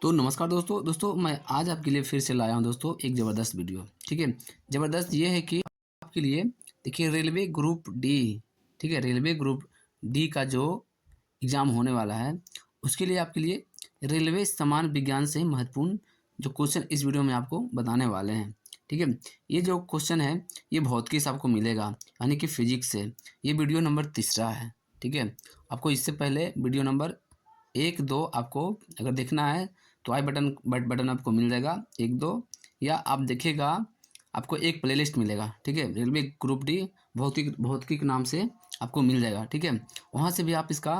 तो नमस्कार दोस्तों मैं आज आपके लिए फिर से लाया हूं दोस्तों एक ज़बरदस्त वीडियो। ठीक है, ज़बरदस्त ये है कि आपके लिए देखिए रेलवे ग्रुप डी, ठीक है, रेलवे ग्रुप डी का जो एग्ज़ाम होने वाला है उसके लिए आपके लिए रेलवे सामान्य विज्ञान से महत्वपूर्ण जो क्वेश्चन इस वीडियो में आपको बताने वाले हैं। ठीक है, ये जो क्वेश्चन है ये भौतिकी से आपको मिलेगा, यानी कि फिजिक्स से। ये वीडियो नंबर तीसरा है। ठीक है, आपको इससे पहले वीडियो नंबर 1-2 आपको अगर देखना है तो आई बटन आपको मिल जाएगा 1-2, या आप देखिएगा आपको एक प्लेलिस्ट मिलेगा। ठीक है, रेलवे ग्रुप डी भौतिकी के नाम से आपको मिल जाएगा। ठीक है, वहाँ से भी आप इसका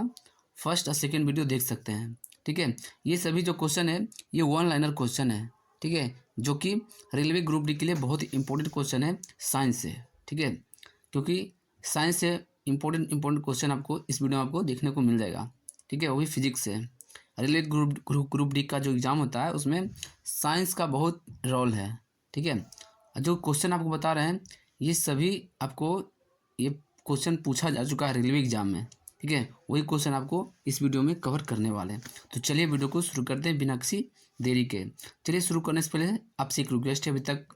फर्स्ट और सेकेंड वीडियो देख सकते हैं। ठीक है, ये सभी जो क्वेश्चन है ये वन लाइनर क्वेश्चन है। ठीक है, जो कि रेलवे ग्रुप डी के लिए बहुत ही इंपॉर्टेंट क्वेश्चन है साइंस से। ठीक है, क्योंकि साइंस से इंपॉर्टेंट क्वेश्चन आपको इस वीडियो में आपको देखने को मिल जाएगा। ठीक है, वो भी फिजिक्स से। रेलवे ग्रुप डी का जो एग्ज़ाम होता है उसमें साइंस का बहुत रोल है। ठीक है, जो क्वेश्चन आपको बता रहे हैं ये सभी आपको ये क्वेश्चन पूछा जा चुका है रेलवे एग्ज़ाम में। ठीक है, वही क्वेश्चन आपको इस वीडियो में कवर करने वाले हैं। तो चलिए वीडियो को शुरू करते हैं बिना किसी देरी के। चलिए शुरू करने से पहले आपसे एक रिक्वेस्ट है, अभी तक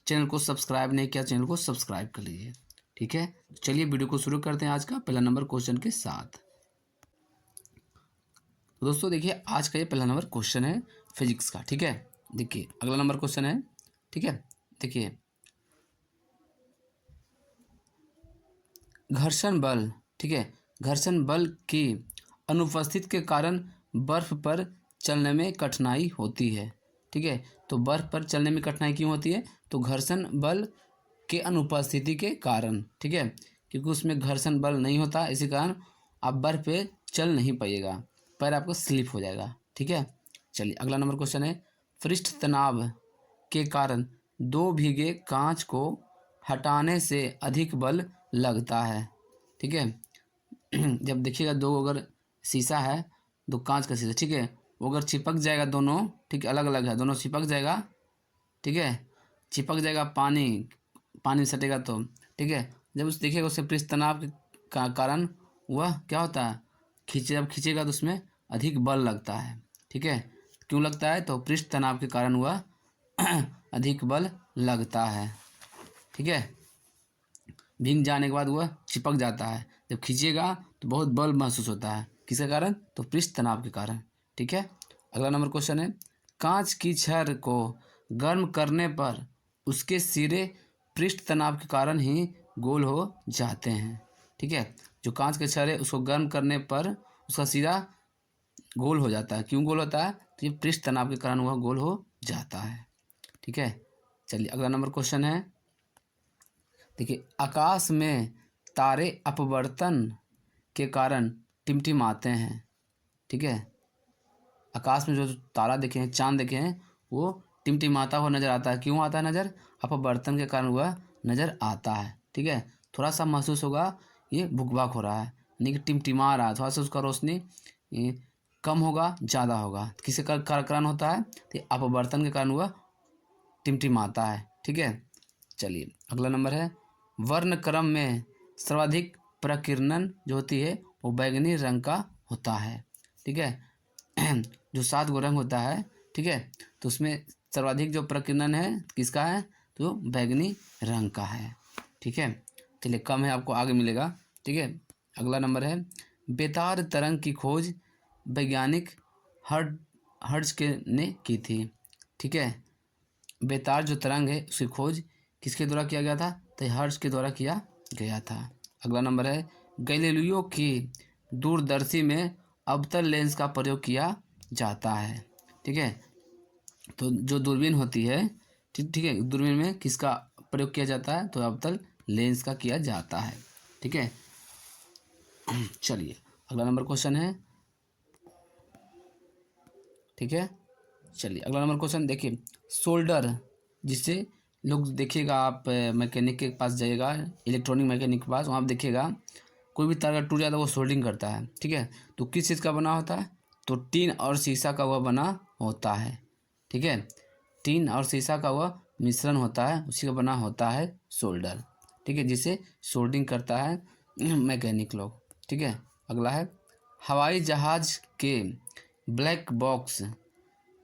चैनल को सब्सक्राइब नहीं किया चैनल को सब्सक्राइब कर लीजिए। ठीक है, चलिए वीडियो को शुरू करते हैं आज का पहला नंबर क्वेश्चन के साथ। तो दोस्तों देखिए आज का ये पहला नंबर क्वेश्चन है फिजिक्स का। ठीक है, देखिए अगला नंबर क्वेश्चन है। ठीक है, देखिए घर्षण बल। ठीक है, घर्षण बल की अनुपस्थिति के कारण बर्फ पर चलने में कठिनाई होती है। ठीक है, तो बर्फ पर चलने में कठिनाई क्यों होती है? तो घर्षण बल के अनुपस्थिति के कारण। ठीक है, क्योंकि उसमें घर्षण बल नहीं होता, इसी कारण आप बर्फ पे चल नहीं पाइएगा, पैर आपको स्लिप हो जाएगा। ठीक है, चलिए अगला नंबर क्वेश्चन है पृष्ठ तनाव के कारण दो भीगे कांच को हटाने से अधिक बल लगता है। ठीक है, जब देखिएगा दो अगर शीशा है, दो कांच का शीशा, ठीक है, वो अगर चिपक जाएगा दोनों, ठीक है, अलग अलग है, दोनों चिपक जाएगा। ठीक है, चिपक जाएगा पानी सटेगा तो। ठीक है, जब उस देखिएगा उससे पृष्ठ तनाव के कारण वह क्या होता है, जब खींचेगा तो उसमें अधिक बल लगता है। ठीक है, क्यों लगता है? तो पृष्ठ तनाव के कारण वह अधिक बल लगता है। ठीक है, भीग जाने के बाद वह चिपक जाता है, जब खींचेगा तो बहुत बल महसूस होता है। किसके कारण? तो पृष्ठ तनाव के कारण। ठीक है, अगला नंबर क्वेश्चन है कांच की छड़ को गर्म करने पर उसके सिरे पृष्ठ तनाव के कारण ही गोल हो जाते हैं। ठीक है, जो कांच के छड़ है उसको गर्म करने पर उसका सिरा गोल हो जाता है। क्यों गोल होता है? तो ये पृष्ठ तनाव के कारण वह गोल हो जाता है। ठीक है, चलिए अगला नंबर क्वेश्चन है, देखिए आकाश में तारे अपवर्तन के कारण टिमटिमाते हैं। ठीक है, आकाश में जो तारा देखे हैं, चांद देखे हैं, वो टिमटिमाता हुआ नज़र आता है। क्यों आता है नज़र? अपवर्तन के कारण वह नज़र आता है। ठीक है, थोड़ा सा महसूस होगा ये भुकभक हो रहा है, यानी कि टिमटिमा रहा है, थोड़ा सा उसका रोशनी कम होगा ज़्यादा होगा। किसके कारण होता है? तो अपवर्तन के कारण वह टिमटिमाता है। ठीक है, चलिए अगला नंबर है वर्ण क्रम में सर्वाधिक प्रकीर्णन जो होती है वो बैंगनी रंग का होता है। ठीक है, जो 7 गो रंग होता है, ठीक है, तो उसमें सर्वाधिक जो प्रकीर्णन है किसका है? तो बैंगनी रंग का है। ठीक है, चलिए कम है आपको आगे मिलेगा। ठीक है, अगला नंबर है बेतार तरंग की खोज वैज्ञानिक हर्ट्ज ने की थी। ठीक है, बेतार जो तरंग है उसकी खोज किसके द्वारा किया गया था? तो हर्ट्ज के द्वारा किया गया था। अगला नंबर है गैलीलियो की दूरदर्शी में अवतल लेंस का प्रयोग किया जाता है। ठीक है, तो जो दूरबीन होती है, ठीक है, दूरबीन में किसका प्रयोग किया जाता है? तो अवतल लेंस का किया जाता है। ठीक है, चलिए अगला नंबर क्वेश्चन है। ठीक है, चलिए अगला नंबर क्वेश्चन देखिए सोल्डर, जिससे लोग देखिएगा आप मैकेनिक के पास जाइएगा, इलेक्ट्रॉनिक मैकेनिक के पास, वहाँ आप देखिएगा कोई भी तार अगर टूट जाता है वो सोल्डरिंग करता है। ठीक है, तो किस चीज़ का बना होता है? तो टीन और शीशा का वह बना होता है। ठीक है, टीन और शीशा का वह मिश्रण होता है, उसी का बना होता है सोल्डर। ठीक है, जिसे सोल्डरिंग करता है मैकेनिक लोग। ठीक है, अगला है हवाई जहाज़ के ब्लैक बॉक्स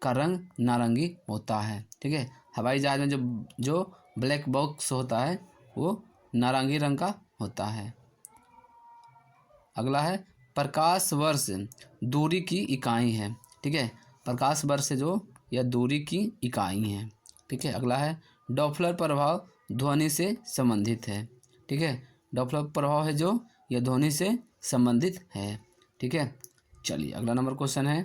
का रंग नारंगी होता है। ठीक है, हवाई जहाज में जो ब्लैक बॉक्स होता है वो नारंगी रंग का होता है। अगला है प्रकाश वर्ष दूरी की इकाई है। ठीक है, प्रकाश वर्ष से जो यह दूरी की इकाई है। ठीक है, अगला है डॉप्लर प्रभाव ध्वनि से संबंधित है। ठीक है, डॉप्लर प्रभाव है जो यह ध्वनि से संबंधित है। ठीक है, चलिए अगला नंबर क्वेश्चन है।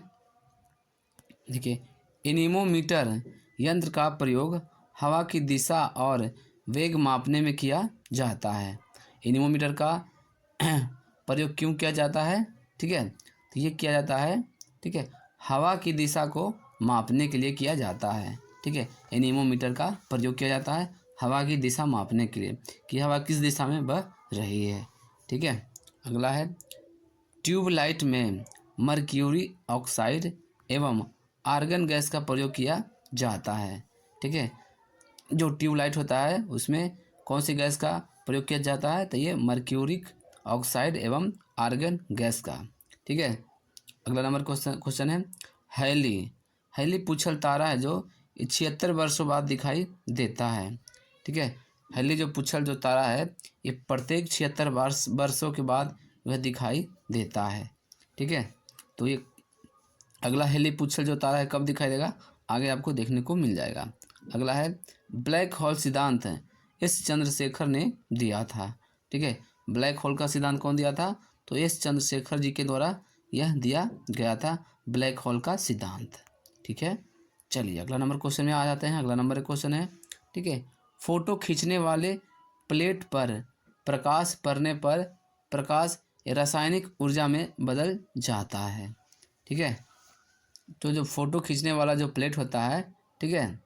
देखिए, एनीमोमीटर यंत्र का प्रयोग हवा की दिशा और वेग मापने में किया जाता है। एनीमोमीटर का प्रयोग क्यों किया जाता है? ठीक है, तो ये किया जाता है, ठीक है, हवा की दिशा को मापने के लिए किया जाता है। ठीक है, एनीमोमीटर का प्रयोग किया जाता है हवा की दिशा मापने के लिए कि हवा किस दिशा में बह रही है। ठीक है, अगला है ट्यूबलाइट में मर्क्यूरी ऑक्साइड एवं आर्गन गैस का प्रयोग किया जाता है। ठीक है, जो ट्यूबलाइट होता है उसमें कौन सी गैस का प्रयोग किया जाता है? तो ये मर्क्यूरिक ऑक्साइड एवं आर्गन गैस का। ठीक है, अगला नंबर क्वेश्चन है हैली। हैली पुच्छल तारा है जो 76 वर्षों बाद दिखाई देता है। ठीक है, हैली जो पुच्छल जो तारा है ये प्रत्येक 76 वर्षों के बाद वह दिखाई देता है। ठीक है, तो ये अगला हैली पुच्छल जो तारा है कब दिखाई देगा आगे आपको देखने को मिल जाएगा। अगला है ब्लैक होल सिद्धांत एस चंद्रशेखर ने दिया था। ठीक है, ब्लैक होल का सिद्धांत कौन दिया था? तो एस चंद्रशेखर जी के द्वारा यह दिया गया था ब्लैक होल का सिद्धांत। ठीक है, चलिए अगला नंबर क्वेश्चन में आ जाते हैं। अगला नंबर क्वेश्चन है, ठीक है, फोटो खींचने वाले प्लेट पर प्रकाश पड़ने पर प्रकाश रासायनिक ऊर्जा में बदल जाता है। ठीक है, तो जो फोटो खींचने वाला जो प्लेट होता है, ठीक है,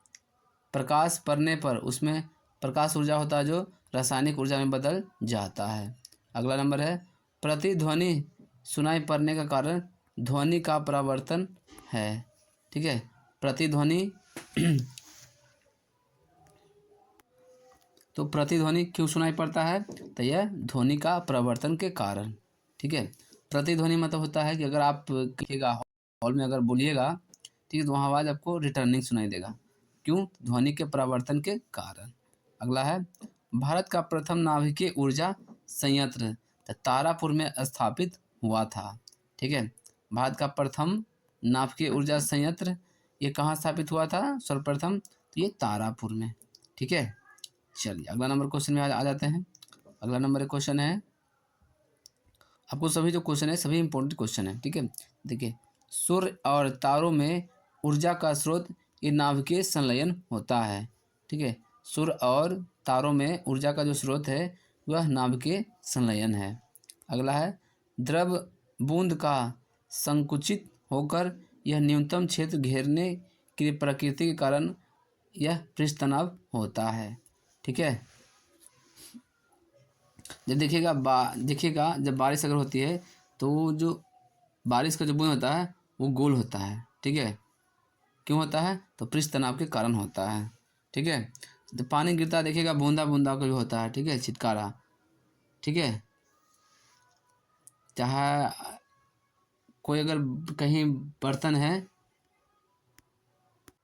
प्रकाश पड़ने पर उसमें प्रकाश ऊर्जा होता है जो रासायनिक ऊर्जा में बदल जाता है। अगला नंबर है प्रतिध्वनि सुनाई पड़ने का कारण ध्वनि का परावर्तन है। ठीक है, प्रतिध्वनि तो प्रतिध्वनि क्यों सुनाई पड़ता है? तो यह ध्वनि का परावर्तन के कारण। ठीक है, प्रतिध्वनि मतलब होता है कि अगर आप कहिएगा हॉल में अगर बोलिएगा, ठीक है, तो वहाँ आवाज़ आपको रिटर्निंग सुनाई देगा। क्यों? ध्वनि के परावर्तन के कारण। अगला है भारत का प्रथम नाभिकीय ऊर्जा संयंत्र तारापुर में स्थापित हुआ था। ठीक है, भारत का प्रथम नाभिकीय ऊर्जा संयंत्र ये कहाँ स्थापित हुआ था सर्वप्रथम? तो ये तारापुर में। ठीक है, चलिए अगला नंबर क्वेश्चन में आ जाते हैं। अगला नंबर क्वेश्चन है, आपको सभी जो क्वेश्चन है सभी इंपॉर्टेंट क्वेश्चन है। ठीक है, देखिए, सूर्य और तारों में ऊर्जा का स्रोत ये नाभिकीय संलयन होता है। ठीक है, सूर्य और तारों में ऊर्जा का जो स्रोत है वह नाभिकीय संलयन है। अगला है द्रव बूंद का संकुचित होकर यह न्यूनतम क्षेत्र घेरने की प्रकृति के कारण यह पृष्ठ तनाव होता है। ठीक है, जब देखिएगा जब बारिश अगर होती है तो जो बारिश का जो बूंद होता है वो गोल होता है। ठीक है, क्यों होता है? तो पृष्ठ तनाव के कारण होता है। ठीक है, तो पानी गिरता है देखिएगा बूंदा बूंदा का जो होता है, ठीक है, छिटकारा। ठीक है, चाहे कोई अगर कहीं बर्तन है,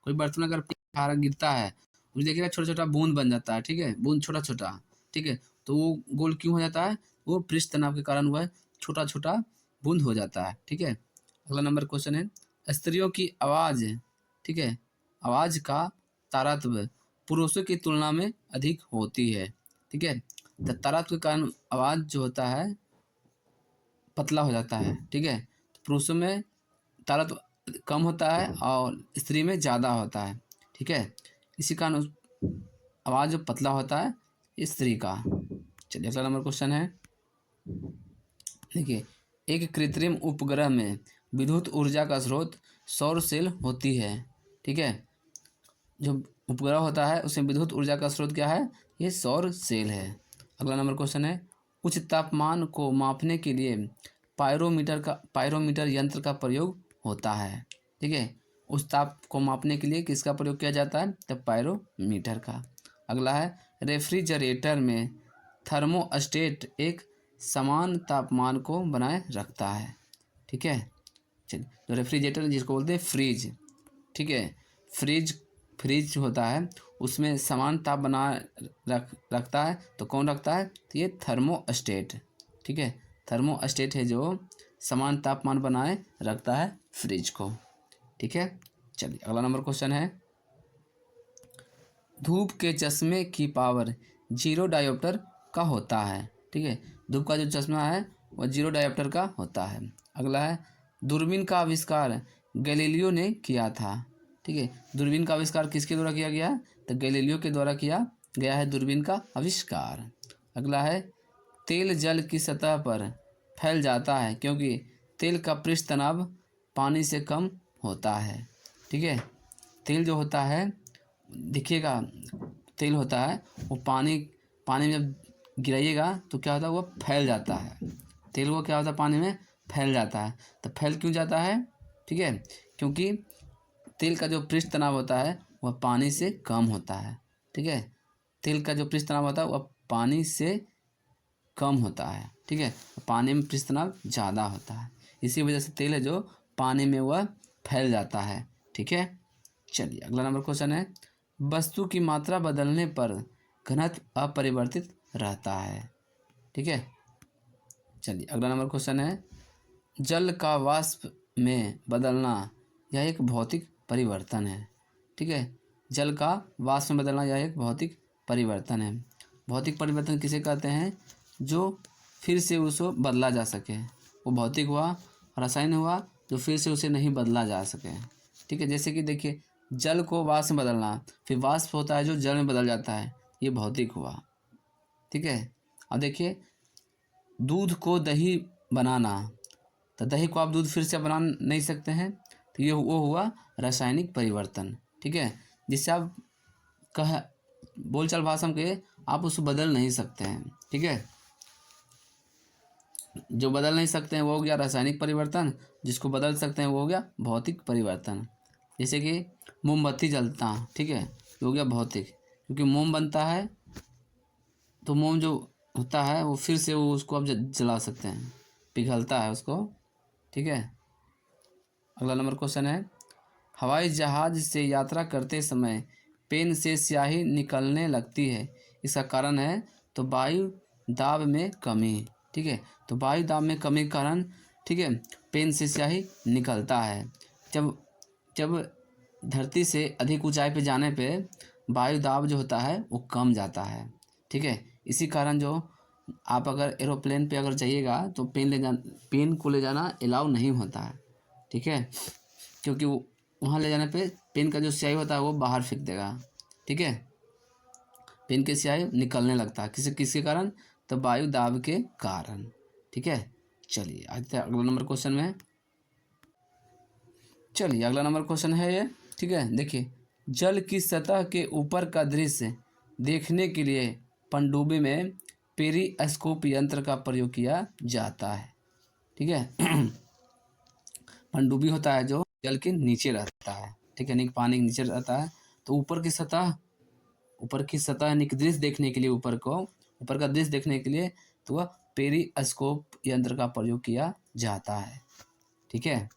कोई बर्तन अगर खारा गिरता है तो देखिएगा छोटा छोटा बूंद बन जाता है। ठीक है, बूंद छोटा छोटा। ठीक है, तो वो गोल क्यों हो जाता है? वो पृष्ठ तनाव के कारण वह छोटा छोटा बूंद हो जाता है। ठीक है, अगला नंबर क्वेश्चन है स्त्रियों की आवाज़, ठीक है, आवाज़ का तारतम्य पुरुषों की तुलना में अधिक होती है। ठीक है, तो तारतम्य के कारण आवाज़ जो होता है पतला हो जाता है। ठीक है, तो पुरुषों में तारतम्य कम होता है और स्त्री में ज़्यादा होता है। ठीक है, इसी कारण आवाज़ जो पतला होता है स्त्री का। चलिए अगला नंबर क्वेश्चन है, देखिए, एक कृत्रिम उपग्रह में विद्युत ऊर्जा का स्रोत सौर सेल होती है। ठीक है, जो उपग्रह होता है उसमें विद्युत ऊर्जा का स्रोत क्या है? ये सौर सेल है। अगला नंबर क्वेश्चन है उच्च तापमान को मापने के लिए पायरोमीटर यंत्र का प्रयोग होता है। ठीक है, उस ताप को मापने के लिए किसका प्रयोग किया जाता है? तो पायरोमीटर का। अगला है रेफ्रिजरेटर में थर्मोस्टेट एक समान तापमान को बनाए रखता है। ठीक है, चलिए, तो रेफ्रिजरेटर जिसको बोलते हैं फ्रिज, ठीक है, फ्रिज फ्रिज होता है उसमें समान ताप बना रखता है, तो कौन रखता है? तो ये थर्मोस्टेट, ठीक है, थर्मोस्टेट है जो समान तापमान बनाए रखता है फ्रिज को, ठीक है। चलिए अगला नंबर क्वेश्चन है, धूप के चश्मे की पावर 0 डायोप्टर का होता है, ठीक है, धूप का जो चश्मा है वह 0 डायोप्टर का होता है। अगला है, दूरबीन का आविष्कार गैलीलियो ने किया था, ठीक है, दूरबीन का आविष्कार किसके द्वारा किया गया है? तो गैलीलियो के द्वारा किया गया है दूरबीन का आविष्कार। अगला है, तेल जल की सतह पर फैल जाता है क्योंकि तेल का पृष्ठ तनाव पानी से कम होता है, ठीक है, तेल जो होता है, देखिएगा, तेल होता है वो पानी में जब गिराइएगा तो क्या होता है? वो फैल जाता है, तेल वो क्या होता है? पानी में फैल जाता है। तो फैल क्यों जाता है? ठीक है, क्योंकि तेल का जो पृष्ठ तनाव होता है वह पानी से कम होता है, ठीक है, तेल का जो पृष्ठ तनाव होता है वह पानी से कम होता है, ठीक है, पानी में पृष्ठ तनाव ज़्यादा होता है, इसी वजह से तेल है जो पानी में वह फैल जाता है, ठीक है। चलिए अगला नंबर क्वेश्चन है, वस्तु की मात्रा बदलने पर घनत्व अपरिवर्तित रहता है, ठीक है। चलिए अगला नंबर क्वेश्चन है, जल का वाष्प में बदलना यह एक भौतिक परिवर्तन है, ठीक है, जल का वाष्प में बदलना यह एक भौतिक परिवर्तन है। भौतिक परिवर्तन किसे कहते हैं? जो फिर से उसको बदला जा सके, वो भौतिक हुआ, रसायन हुआ जो फिर से उसे नहीं बदला जा सके, ठीक है। जैसे कि देखिए, जल को वाष्प में बदलना, फिर वाष्प होता है जो जल में बदल जाता है, ये भौतिक हुआ, ठीक है। अब देखिए, दूध को दही बनाना, तो दही को आप दूध फिर से बना नहीं सकते हैं, तो ये वो हुआ रासायनिक परिवर्तन, ठीक है, जिससे आप कह बोलचाल भाषा में कहिए आप उसको बदल नहीं सकते हैं, ठीक है। जो बदल नहीं सकते हैं वो हो गया रासायनिक परिवर्तन, जिसको बदल सकते हैं वो हो गया भौतिक परिवर्तन। जैसे कि मोमबत्ती जलता, ठीक है, ये हो गया भौतिक, क्योंकि मोम बनता है तो मोम जो होता है वो फिर से वो उसको आप जला सकते हैं, पिघलता है उसको, ठीक है। अगला नंबर क्वेश्चन है, हवाई जहाज से यात्रा करते समय पेन से स्याही निकलने लगती है, इसका कारण है? तो वायु दाब में कमी, ठीक है, तो वायु दाब में कमी के कारण, ठीक है, पेन से स्याही निकलता है। जब जब धरती से अधिक ऊंचाई पे जाने पे वायु दाब जो होता है वो कम जाता है, ठीक है, इसी कारण जो आप अगर एरोप्लेन पे अगर जाइएगा तो पेन को ले जाना अलाउ नहीं होता है, ठीक है, क्योंकि वो वहाँ ले जाने पे पेन का जो स्याही होता है वो बाहर फेंक देगा, ठीक है, पेन की स्याही निकलने लगता है किसके कारण? तो वायु दाब के कारण, ठीक है। चलिए आते हैं अगला नंबर क्वेश्चन में। चलिए अगला नंबर क्वेश्चन है ये, ठीक है, देखिए, जल की सतह के ऊपर का दृश्य देखने के लिए पनडुब्बी में पेरिस्कोप यंत्र का प्रयोग किया जाता है, ठीक है। पनडुब्बी होता है जो जल के नीचे रहता है, ठीक है, यानी कि पानी के नीचे रहता है, तो ऊपर की सतह यानी कि दृश्य देखने के लिए, ऊपर का दृश्य देखने के लिए तो वह पेरिस्कोप यंत्र का प्रयोग किया जाता है, ठीक है।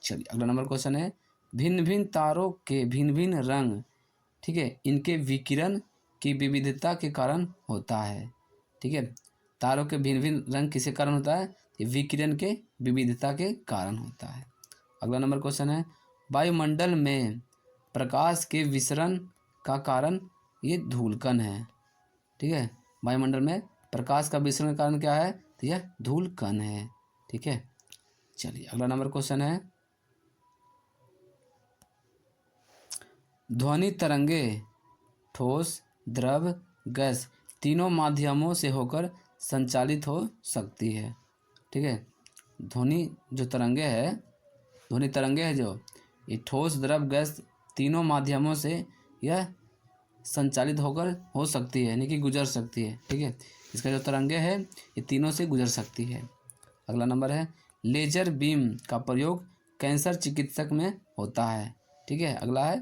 चलिए अगला नंबर क्वेश्चन है, भिन्न भिन्न तारों के भिन्न भिन्न रंग, ठीक है, इनके विकिरण की विविधता के कारण होता है, ठीक है, तारों के भिन्न भिन्न रंग किसके कारण होता है? ये विकिरण के विविधता के कारण होता है। अगला नंबर क्वेश्चन है, वायुमंडल में प्रकाश के विसरण का कारण ये धूलकण है, ठीक है, वायुमंडल में प्रकाश का विसरण का कारण क्या है? तो यह धूलकण है, ठीक है। चलिए अगला नंबर क्वेश्चन है, ध्वनि तरंगे ठोस, द्रव, गैस तीनों माध्यमों से होकर संचालित हो सकती है, ठीक है, ध्वनि तरंगे है जो ये ठोस, द्रव, गैस तीनों माध्यमों से यह संचालित होकर हो सकती है, यानी कि गुजर सकती है, ठीक है, इसका जो तरंगे है ये तीनों से गुजर सकती है। अगला नंबर है, लेजर बीम का प्रयोग कैंसर चिकित्सक में होता है, ठीक है। अगला है,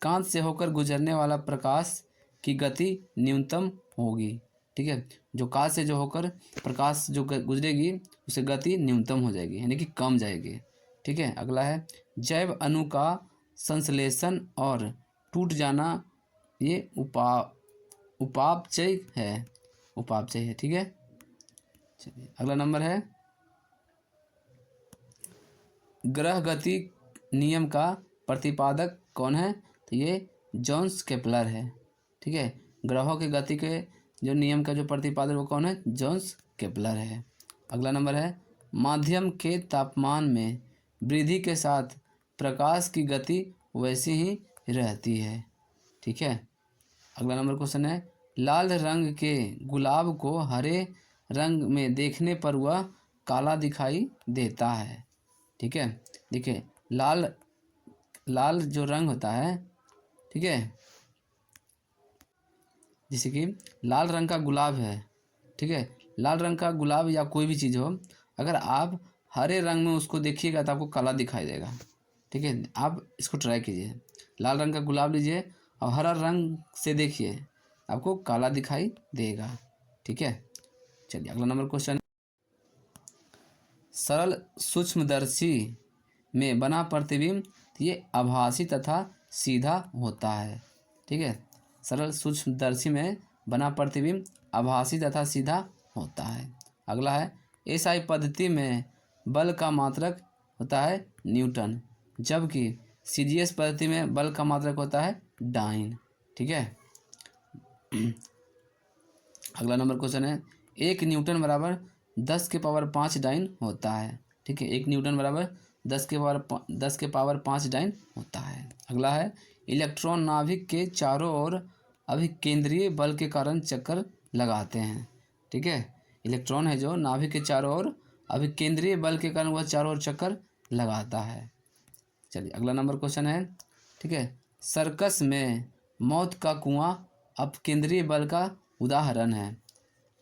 कांच से होकर गुजरने वाला प्रकाश की गति न्यूनतम होगी, ठीक है, जो कांच से जो होकर प्रकाश जो गुजरेगी उसे गति न्यूनतम हो जाएगी, यानी कि कम जाएगी, ठीक है। अगला है, जैव अणु का संश्लेषण और टूट जाना ये उपापचय है। ठीक है, चलिए अगला नंबर है ग्रह गति नियम का प्रतिपादक कौन है? तो ये जोन्स केपलर है। ठीक है, ग्रहों की गति के जो नियम का जो प्रतिपादक वो कौन है? जोन्स केपलर है। अगला नंबर है माध्यम के तापमान में वृद्धि के साथ प्रकाश की गति वैसी ही रहती है। ठीक है, अगला नंबर क्वेश्चन है लाल रंग के गुलाब को हरे रंग में देखने पर वह काला दिखाई देता है। ठीक है, देखिए लाल जो रंग होता है, ठीक है, जैसे कि लाल रंग का गुलाब है। ठीक है, लाल रंग का गुलाब या कोई भी चीज़ हो, अगर आप हरे रंग में उसको देखिएगा तो आपको काला दिखाई देगा। ठीक है, आप इसको ट्राई कीजिए, लाल रंग का गुलाब लीजिए और हरा रंग से देखिए, आपको काला दिखाई देगा। ठीक है, चलिए अगला नंबर क्वेश्चन सरल सूक्ष्मदर्शी में बना प्रतिबिंब ये आभासी तथा सीधा होता है। ठीक है, सरल सूक्ष्मदर्शी में बना प्रतिबिंब आभासी तथा सीधा होता है। अगला है एसआई पद्धति में बल का मात्रक होता है न्यूटन, जबकि सीजीएस पद्धति में बल का मात्रक होता है डाइन। ठीक है, अगला नंबर क्वेश्चन है 1 न्यूटन बराबर 10 के पावर 5 डाइन होता है। ठीक है, 1 न्यूटन बराबर 10 के पावर 5 डाइन होता है। अगला है इलेक्ट्रॉन नाभिक के चारों ओर अभिकेंद्रीय बल के कारण चक्कर लगाते हैं। ठीक है, इलेक्ट्रॉन है जो नाभिक के चारों ओर अभिकेंद्रीय बल के कारण वह चारों ओर चक्कर लगाता है। चलिए अगला नंबर क्वेश्चन है, ठीक है, सर्कस में मौत का कुआं अपकेंद्रीय बल का उदाहरण है।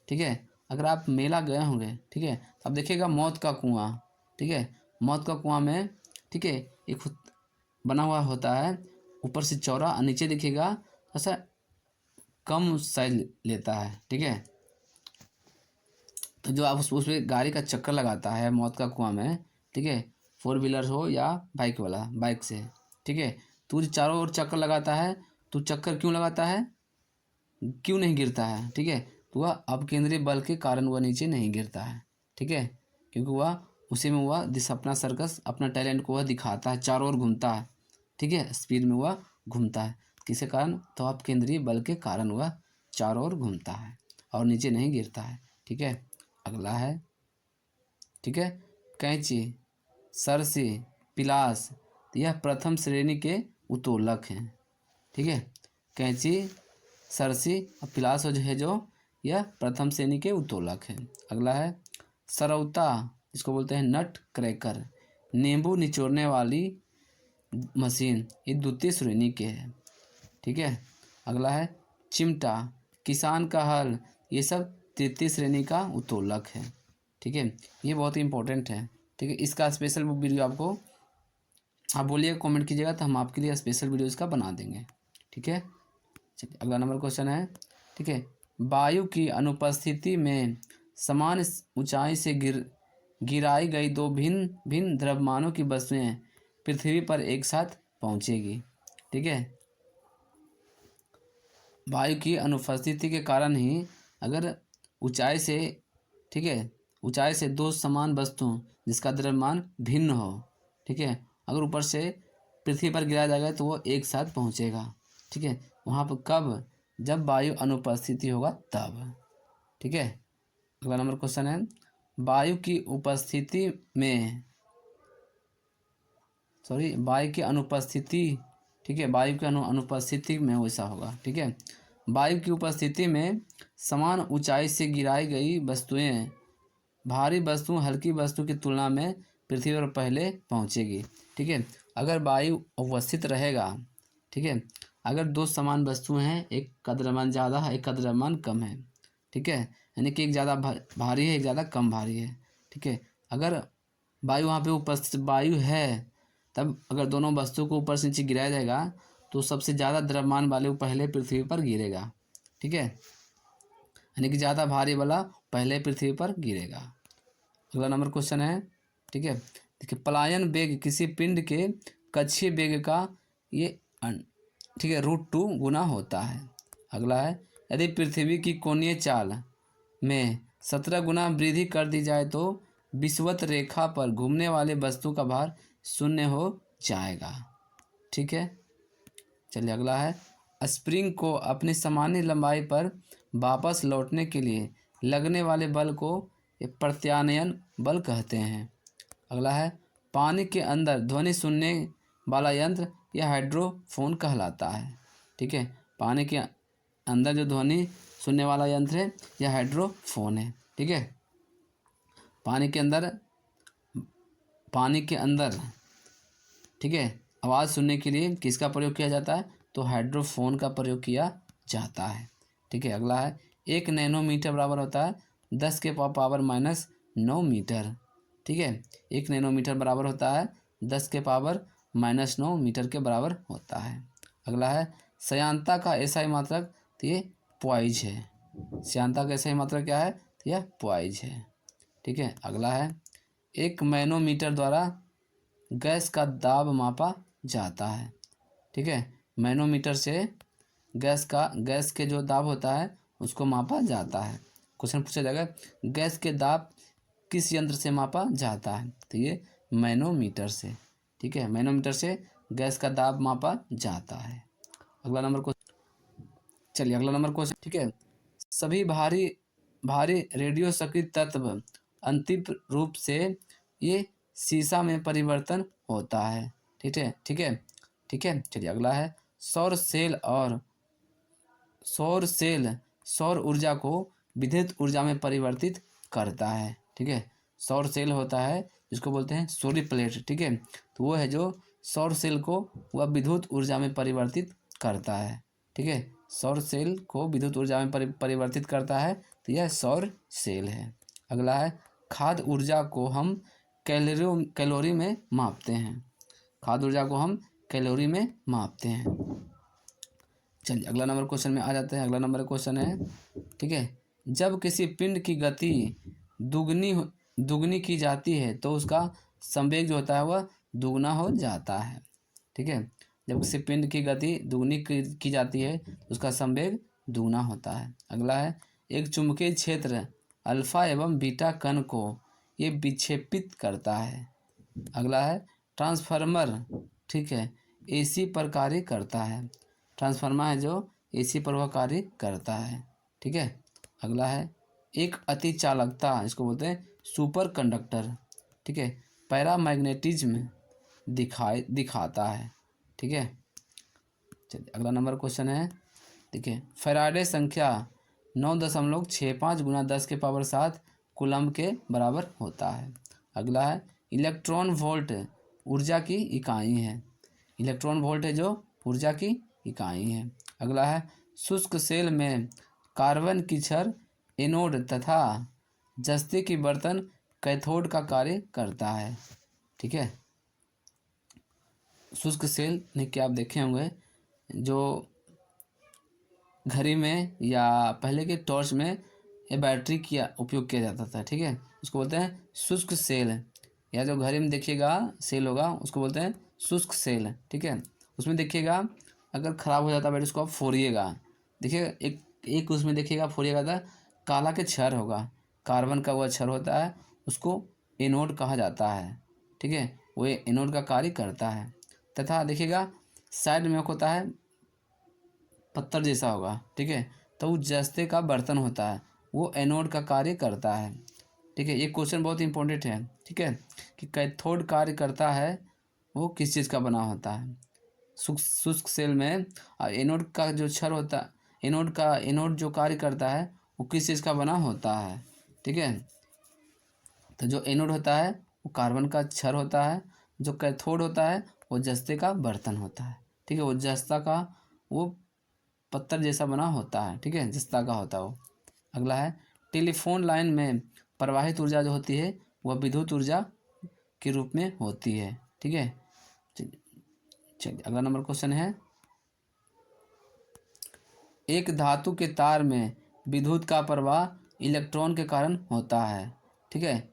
ठीक है, अगर आप मेला गए होंगे, ठीक है, तो आप देखिएगा मौत का कुआं। ठीक है, मौत का कुआं में, ठीक है, एक बना हुआ होता है, ऊपर से चौड़ा और नीचे देखिएगा ऐसा कम साइज लेता है। ठीक है, तो जो आप उसमें गाड़ी का चक्कर लगाता है मौत का कुआं में, ठीक है, 4 व्हीलर हो या बाइक वाला, बाइक से, ठीक है, तो जो चारों ओर चक्कर लगाता है, तो चक्कर क्यों लगाता है, क्यों नहीं गिरता है? ठीक है, तो वह अपकेंद्रीय बल के कारण वह नीचे नहीं गिरता है। ठीक है, क्योंकि वह उसी में वह अपना सर्कस, अपना टैलेंट को वह दिखाता है, चारों ओर घूमता है। ठीक है, स्पीड में वह घूमता है, किसके कारण? तो अपकेंद्रीय बल के कारण वह चारों ओर घूमता है और नीचे नहीं गिरता है। ठीक है, अगला है, ठीक है, कैंची, सरसी, पिलास, यह प्रथम श्रेणी के उत्तोलक हैं। ठीक है, कैंची, सरसी और पिलास जो है जो यह प्रथम श्रेणी के उत्तोलक हैं। अगला है सरौता, इसको बोलते हैं नट क्रैकर, नींबू निचोड़ने वाली मशीन, ये द्वितीय श्रेणी के है। ठीक है, अगला है चिमटा, किसान का हल, ये सब तृतीय श्रेणी का उत्तोलक है। ठीक है, ये बहुत ही इंपॉर्टेंट है। ठीक है, इसका स्पेशल वीडियो आपको आप बोलिएगा, कमेंट कीजिएगा, तो हम आपके लिए स्पेशल वीडियो इसका बना देंगे। ठीक है, चलिए अगला नंबर क्वेश्चन है, ठीक है, वायु की अनुपस्थिति में समान ऊंचाई से गिराई गई दो भिन्न भिन्न द्रव्यमानों की वस्तुएं पृथ्वी पर एक साथ पहुंचेगी। ठीक है, वायु की अनुपस्थिति के कारण ही अगर ऊंचाई से, ठीक है, ऊंचाई से दो समान वस्तु जिसका द्रव्यमान भिन्न हो, ठीक है, अगर ऊपर से पृथ्वी पर गिराया जाएगा तो वो एक साथ पहुंचेगा। ठीक है, वहाँ पर कब? जब वायु अनुपस्थिति होगा तब। ठीक है, अगला नंबर क्वेश्चन है वायु की उपस्थिति में, वायु की अनुपस्थिति, ठीक है, वायु की अनुपस्थिति में वैसा होगा। ठीक है, वायु की उपस्थिति में समान ऊंचाई से गिराई गई वस्तुएं भारी वस्तु हल्की वस्तु की तुलना में पृथ्वी पर पहले पहुंचेगी। ठीक है, अगर वायु अवस्थित रहेगा, ठीक है, अगर दो समान वस्तुएं हैं, एक का द्रव्यमान ज़्यादा है, एक का द्रव्यमान कम है, ठीक है, यानी कि एक ज़्यादा भारी है, एक ज़्यादा कम भारी है। ठीक है, अगर वायु वहाँ पे उपस्थित वायु है, तब अगर दोनों वस्तु को ऊपर से नीचे गिराया जाएगा तो सबसे ज़्यादा द्रव्यमान वाले पहले पृथ्वी पर गिरेगा। ठीक है, यानी कि ज़्यादा भारी वाला पहले पृथ्वी पर गिरेगा। अगला नंबर क्वेश्चन है, ठीक है, देखिए, पलायन वेग किसी पिंड के कक्षीय वेग का ये ठीक है √2 गुना होता है। अगला है, यदि पृथ्वी की कोणीय चाल में 17 गुना वृद्धि कर दी जाए तो विषुवत रेखा पर घूमने वाले वस्तु का भार 0 हो जाएगा। ठीक है, चलिए अगला है, स्प्रिंग को अपनी सामान्य लंबाई पर वापस लौटने के लिए लगने वाले बल को प्रत्यानयन बल कहते हैं। अगला है, पानी के अंदर ध्वनि सुनने वाला यंत्र यह हाइड्रोफोन कहलाता है। ठीक है, पानी के अंदर जो ध्वनि सुनने वाला यंत्र है यह हाइड्रोफोन है। ठीक है, पानी के अंदर ठीक है आवाज़ सुनने के लिए किसका प्रयोग किया जाता है, तो हाइड्रोफोन का प्रयोग किया जाता है। ठीक है, अगला है, 1 नैनोमीटर बराबर होता है 10 के पावर -9 मीटर। ठीक है, 1 नैनोमीटर बराबर होता है 10 के पावर -9 मीटर के बराबर होता है। अगला है, श्यानता का एसआई मात्रक, तो ये पॉइज है। श्यानता का एसआई मात्रक क्या है, तो यह पॉइज है। ठीक है, अगला है, 1 मैनोमीटर द्वारा गैस का दाब मापा जाता है। ठीक है, मैनोमीटर से गैस के जो दाब होता है उसको मापा जाता है। क्वेश्चन पूछा जाएगा गैस के दाब किस यंत्र से मापा जाता है, तो ये मैनोमीटर से। ठीक है, मैनोमीटर से गैस का दाब मापा जाता है। अगला नंबर क्वेश्चन, चलिए अगला नंबर क्वेश्चन। ठीक है, सभी भारी रेडियो सक्रिय तत्व अंतिम रूप से ये सीसा में परिवर्तन होता है। ठीक है, ठीक है, ठीक है, चलिए अगला है, सौर सेल सौर ऊर्जा को विद्युत ऊर्जा में परिवर्तित करता है। ठीक है, सौर सेल होता है जिसको बोलते हैं सोलर प्लेट। ठीक है, तो वो है जो सौर सेल को वह विद्युत ऊर्जा में परिवर्तित करता है। ठीक है, सौर सेल को विद्युत ऊर्जा में परिवर्तित करता है, तो यह सौर सेल है। अगला है, खाद्य ऊर्जा को हम कैलोरी में मापते हैं। खाद्य ऊर्जा को हम कैलोरी में मापते हैं। चलिए अगला नंबर क्वेश्चन में आ जाते हैं। अगला नंबर क्वेश्चन है, ठीक है, जब किसी पिंड की गति दुगनी की जाती है तो उसका संवेग जो होता है वह दुगना हो जाता है। ठीक है, जब किसी पिंड की गति दुगनी की जाती है तो उसका संवेग दुगना होता है। अगला है, एक चुंबकीय क्षेत्र अल्फा एवं बीटा कण को ये विक्षेपित करता है। अगला है, ट्रांसफार्मर ठीक है एसी पर कार्य करता है। ट्रांसफार्मर है जो एसी पर वह कार्य करता है। ठीक है, अगला है, एक अति चालकता इसको बोलते हैं सुपर कंडक्टर। ठीक है, पैरामैग्नेटिज्म दिखाता है। ठीक है, चलिए अगला नंबर क्वेश्चन है, ठीक है, फैराडे संख्या 9.65 गुना 10 के पावर 7 कूलम्ब के बराबर होता है। अगला है, इलेक्ट्रॉन वोल्ट ऊर्जा की इकाई है। इलेक्ट्रॉन वोल्ट है जो ऊर्जा की इकाई है। अगला है, शुष्क सेल में कार्बन की छड़ एनोड तथा जस्ते की बर्तन कैथोड का कार्य करता है। ठीक है, शुष्क सेल ने क्या आप देखे होंगे जो घड़ी में या पहले के टॉर्च में ये बैटरी का उपयोग किया जाता था। ठीक है, उसको बोलते हैं शुष्क सेल, या जो घड़ी में देखिएगा सेल होगा उसको बोलते हैं शुष्क सेल। ठीक है, उसमें देखिएगा अगर ख़राब हो जाता है बैटरी उसको आप फोड़िएगा, देखिएगा एक उसमें देखिएगा फोड़िएगा था काला के छड़ होगा, कार्बन का वह छड़ होता है उसको एनोड कहा जाता है। ठीक है, वो एनोड का कार्य करता है। तथा देखिएगा साइड में होता है पत्थर जैसा होगा। ठीक है, तो वो जस्ते का बर्तन होता है वो एनोड का कार्य करता है। ठीक है, ये क्वेश्चन बहुत इंपॉर्टेंट है। ठीक है, कि कैथोड कार्य करता है वो किस चीज़ का बना होता है। शुष्क सेल में एनोड का जो छड़ होता है एनोड जो कार्य करता है वो किस चीज़ का बना होता है। ठीक है, तो जो एनोड होता है वो कार्बन का छड़ होता है, जो कैथोड होता है वो जस्ते का बर्तन होता है। ठीक है, वो जस्ता का वो पत्थर जैसा बना होता है। ठीक है, जस्ता का होता है वो। अगला है, टेलीफोन लाइन में प्रवाहित ऊर्जा जो होती है वह विद्युत ऊर्जा के रूप में होती है। ठीक है, चलिए अगला नंबर क्वेश्चन है, एक धातु के तार में विद्युत का प्रवाह इलेक्ट्रॉन के कारण होता है। ठीक है,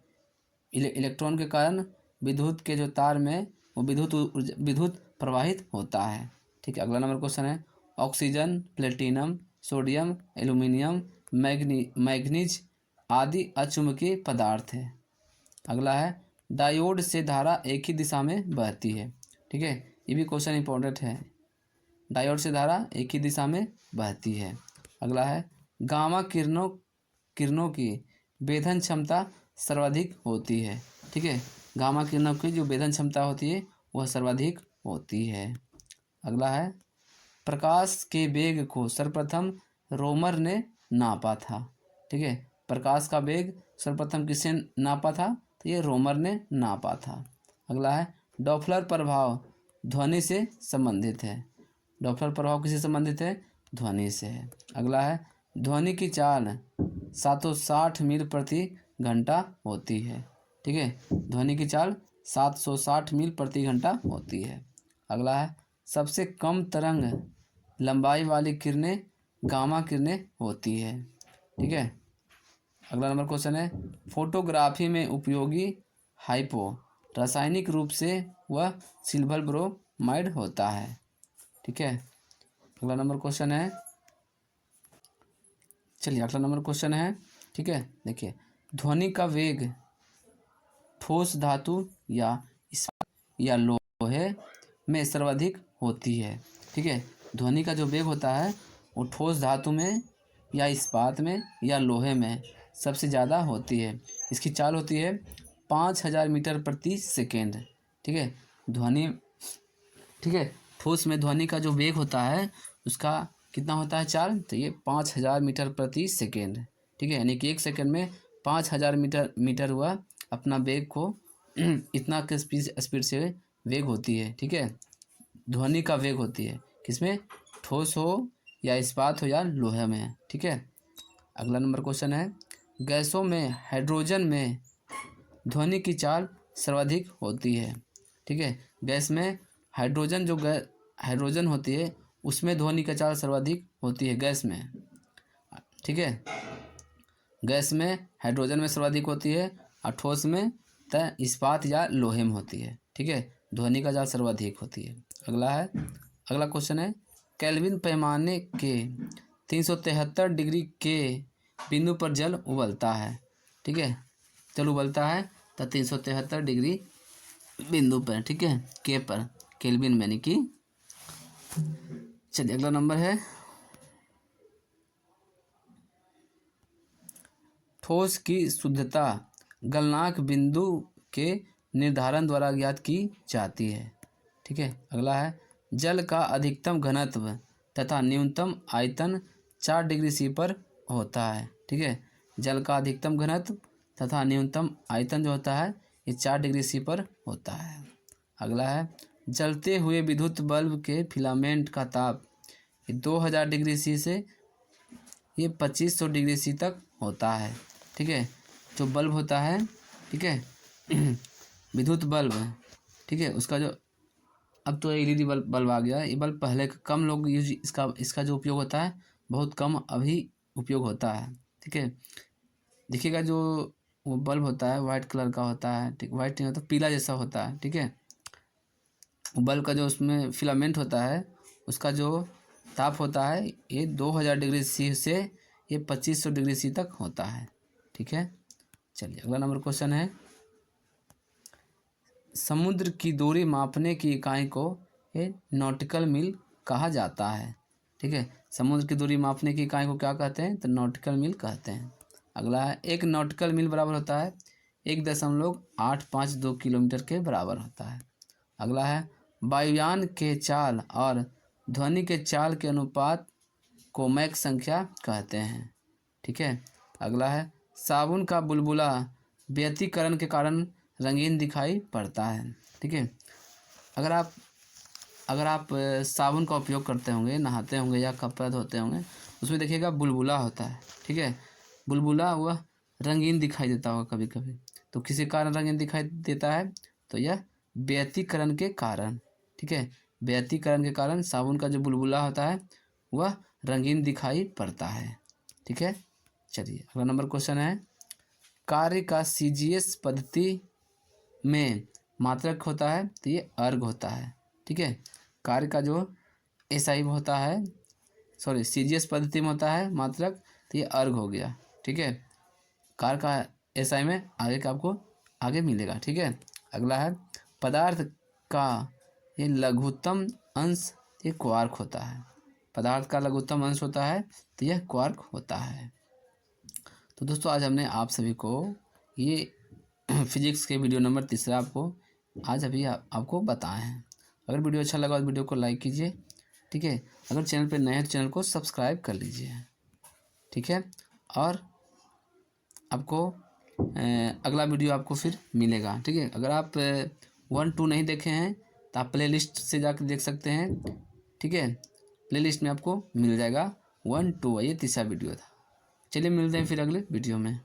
इलेक्ट्रॉन के कारण विद्युत के जो तार में वो विद्युत प्रवाहित होता है। ठीक है, अगला नंबर क्वेश्चन है oxygen, platinum, sodium, aluminium, manganese आदि अचुंबकीय पदार्थ है। अगला है डायोड से धारा एक ही दिशा में बहती है। ठीक है, ये भी क्वेश्चन इंपॉर्टेंट है। डायोड से धारा एक ही दिशा में बहती है। अगला है गामा किरणों की वेधन क्षमता सर्वाधिक होती है। ठीक है, गामा किरणों की जो वेधन क्षमता होती है वह सर्वाधिक होती है। अगला है प्रकाश के वेग को सर्वप्रथम रोमर ने नापा था। ठीक है, प्रकाश का वेग सर्वप्रथम किसने नापा था? तो ये रोमर ने नापा था। अगला है डॉप्लर प्रभाव ध्वनि से संबंधित है। डॉप्लर प्रभाव किससे संबंधित है? ध्वनि से है। अगला है ध्वनि की चाल 760 मील प्रति घंटा होती है। ठीक है, ध्वनि की चाल 760 मील प्रति घंटा होती है। अगला है सबसे कम तरंग लंबाई वाली किरणें गामा किरणें होती है। ठीक है, अगला नंबर क्वेश्चन है फोटोग्राफी में उपयोगी हाइपो रासायनिक रूप से वह सिल्वर ब्रोमाइड होता है। ठीक है, अगला नंबर क्वेश्चन है, चलिए अगला नंबर क्वेश्चन है। ठीक है, देखिए ध्वनि का वेग ठोस धातु या लोहे में सर्वाधिक होती है। ठीक है, ध्वनि का जो वेग होता है वो ठोस धातु में या इस्पात में या लोहे में सबसे ज़्यादा होती है। इसकी चाल होती है 5000 मीटर प्रति सेकेंड। ठीक है, ध्वनि, ठीक है, ठोस में ध्वनि का जो वेग होता है उसका कितना होता है चाल? तो ये 5000 मीटर प्रति सेकेंड। ठीक है, यानी कि 1 सेकेंड में 5000 मीटर हुआ अपना वेग को इतना के स्पीड से वेग होती है। ठीक है, ध्वनि का वेग होती है किसमें? ठोस हो या इस्पात हो या लोहे में। ठीक है, अगला नंबर क्वेश्चन है गैसों में हाइड्रोजन में ध्वनि की चाल सर्वाधिक होती है। ठीक है, गैस में हाइड्रोजन हाइड्रोजन होती है उसमें ध्वनि का चाल सर्वाधिक होती है गैस में। ठीक है, गैस में हाइड्रोजन में सर्वाधिक होती है और ठोस में इस्पात या लोहे में होती है। ठीक है, ध्वनि का चाल सर्वाधिक होती है। अगला क्वेश्चन है केल्विन पैमाने के 373 डिग्री के बिंदु पर जल उबलता है। ठीक है, जल उबलता है तो 373 डिग्री बिंदु पर। ठीक है, के पर केल्विन यानी कि। चलिए अगला नंबर है ठोस की शुद्धता गलनांक बिंदु के निर्धारण द्वारा ज्ञात की जाती है। ठीक है, अगला है जल का अधिकतम घनत्व तथा न्यूनतम आयतन 4 डिग्री सी पर होता है। ठीक है, जल का अधिकतम घनत्व तथा न्यूनतम आयतन जो होता है ये 4 डिग्री सी पर होता है। अगला है जलते हुए विद्युत बल्ब के फिलामेंट का ताप 2000 डिग्री सी से ये 2500 डिग्री सी तक होता है। ठीक है, जो बल्ब होता है, ठीक है, विद्युत बल्ब, ठीक है, उसका जो अब तो एलईडी बल्ब आ गया है। ये बल्ब पहले कम लोग यूज इसका जो उपयोग होता है बहुत कम अभी उपयोग होता है। ठीक है, देखिएगा जो वो बल्ब होता है वाइट कलर का होता है। ठीक, वाइट नहीं होता, पीला जैसा होता है। ठीक है, बल्ब का जो उसमें फिलामेंट होता है उसका जो ताप होता है ये 2000 डिग्री सी से ये 2500 डिग्री सी तक होता है। ठीक है, चलिए अगला नंबर क्वेश्चन है समुद्र की दूरी मापने की इकाई को ये नॉटिकल मील कहा जाता है। ठीक है, समुद्र की दूरी मापने की इकाई को क्या कहते हैं? तो नॉटिकल मील कहते हैं। अगला है एक नॉटिकल मील बराबर होता है 1.852 किलोमीटर के बराबर होता है। अगला है वायुयान के चाल और ध्वनि के चाल के अनुपात को मैक संख्या कहते हैं। ठीक है, अगला है साबुन का बुलबुला व्यतिकरण के कारण रंगीन दिखाई पड़ता है। ठीक है, अगर आप साबुन का उपयोग करते होंगे, नहाते होंगे या कपड़ा धोते होंगे, उसमें देखिएगा बुलबुला होता है। ठीक है, बुलबुला वह रंगीन दिखाई देता होगा कभी कभी। तो किसी कारण रंगीन दिखाई देता है तो यह व्यतिकरण के कारण। ठीक है, व्यतिकरण के कारण साबुन का जो बुलबुला होता है वह रंगीन दिखाई पड़ता है। ठीक है, चलिए अगला नंबर क्वेश्चन है कार्य का सीजीएस पद्धति में मात्रक होता है तो ये अर्ग होता है। ठीक है, कार्य का जो एसआई होता है, सॉरी सीजीएस पद्धति में होता है मात्रक, तो ये अर्ग हो गया। ठीक है, कार्य का एसआई में आगे का आपको आगे मिलेगा। ठीक है, अगला है पदार्थ का ये लघुत्तम अंश, ये क्वार्क होता है। पदार्थ का लघुत्तम अंश होता है तो यह क्वार्क होता है। तो दोस्तों आज हमने आप सभी को ये फिजिक्स के वीडियो नंबर 3 आपको आज अभी आपको बताए हैं। अगर वीडियो अच्छा लगा तो वीडियो को लाइक कीजिए। ठीक है, अगर चैनल पर नए हैं तो चैनल को सब्सक्राइब कर लीजिए। ठीक है, और आपको अगला वीडियो आपको फिर मिलेगा। ठीक है, अगर आप 1, 2 नहीं देखे हैं तो आप प्लेलिस्ट से जाकर देख सकते हैं। ठीक है, प्लेलिस्ट में आपको मिल जाएगा 1, 2, ये तीसरा वीडियो था। चलिए मिलते हैं फिर अगले वीडियो में।